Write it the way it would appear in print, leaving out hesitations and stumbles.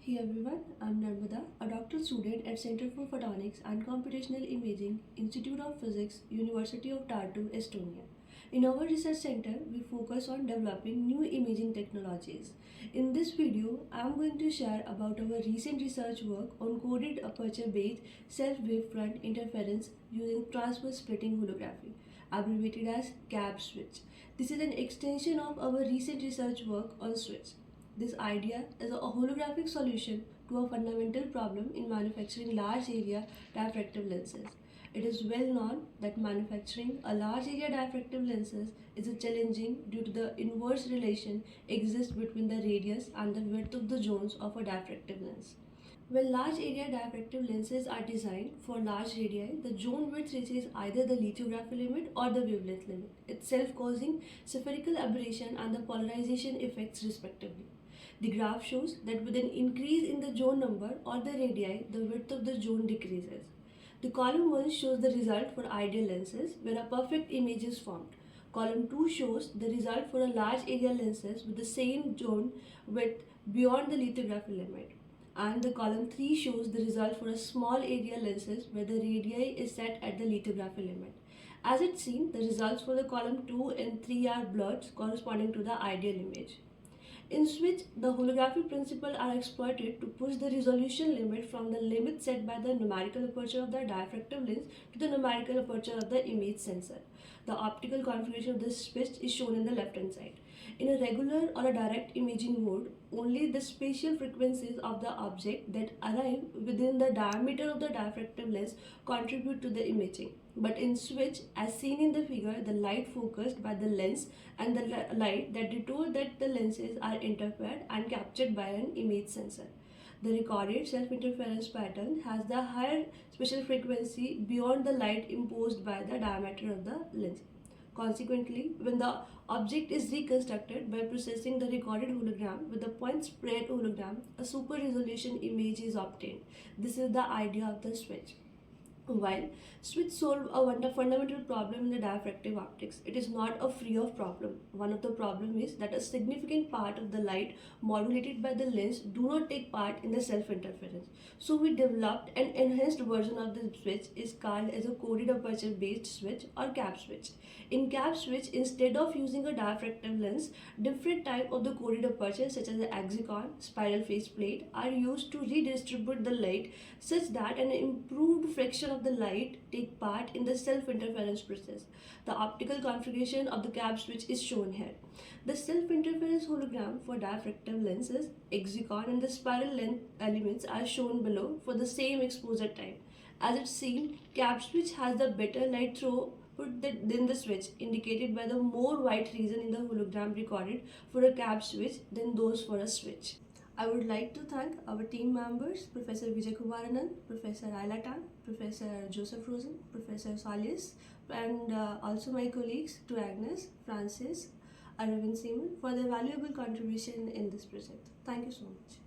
Hey everyone, I'm Narmada, a doctoral student at Center for Photonics and Computational Imaging, Institute of Physics, University of Tartu, Estonia. In our research center, we focus on developing new imaging technologies. In this video, I'm going to share about our recent research work on coded aperture-based self-wavefront interference using transverse splitting holography, abbreviated as CAB-SWITCH. This is an extension of our recent research work on switch. This idea is a holographic solution to a fundamental problem in manufacturing large area diffractive lenses. It is well known that manufacturing a large area diffractive lenses is challenging due to the inverse relation exists between the radius and the width of the zones of a diffractive lens. When large area diffractive lenses are designed for large radii, the zone width reaches either the lithography limit or the wavelength limit, itself causing spherical aberration and the polarization effects respectively. The graph shows that with an increase in the zone number or the radii, the width of the zone decreases. The column 1 shows the result for ideal lenses where a perfect image is formed. Column 2 shows the result for a large area lenses with the same zone width beyond the lithography limit. And the column 3 shows the result for a small area lenses where the radii is set at the lithography limit. As it's seen, the results for the column 2 and 3 are blurred corresponding to the ideal image. In switch, the holography principle are exploited to push the resolution limit from the limit set by the numerical aperture of the diffractive lens to the numerical aperture of the image sensor. The optical configuration of this switch is shown in the left hand side. In a regular or a direct imaging mode, only the spatial frequencies of the object that arrive within the diameter of the diffractive lens contribute to the imaging. But in switch, as seen in the figure, the light focused by the lens and the light that detour that the lenses are interfered and captured by an image sensor. The recorded self-interference pattern has the higher spatial frequency beyond the light imposed by the diameter of the lens. Consequently, when the object is reconstructed by processing the recorded hologram with the point spread hologram, a super resolution image is obtained. This is the idea of the switch. While switch solve a fundamental problem in the diffractive optics, it is not a free of problem. One of the problem is that a significant part of the light modulated by the lens do not take part in the self-interference. So we developed an enhanced version of the switch is called as a coded aperture based switch or CAB-SWITCH. In CAB-SWITCH, instead of using a diffractive lens, different type of the coded aperture such as the hexagon, spiral face plate are used to redistribute the light such that an improved fraction of the light take part in the self-interference process. The optical configuration of the CAB-SWITCH is shown here. The self-interference hologram for diffractive lenses, hexagon and the spiral length elements are shown below for the same exposure time. As it's seen, CAB-SWITCH has the better light through than the switch, indicated by the more white region in the hologram recorded for a CAB-SWITCH than those for a switch. I would like to thank our team members, Professor Vijay Kumaranan, Professor Ayla Tan, Professor Joseph Rosen, Professor Solis, and also my colleagues to Agnes, Francis, Aravind Seaman for their valuable contribution in this project. Thank you so much.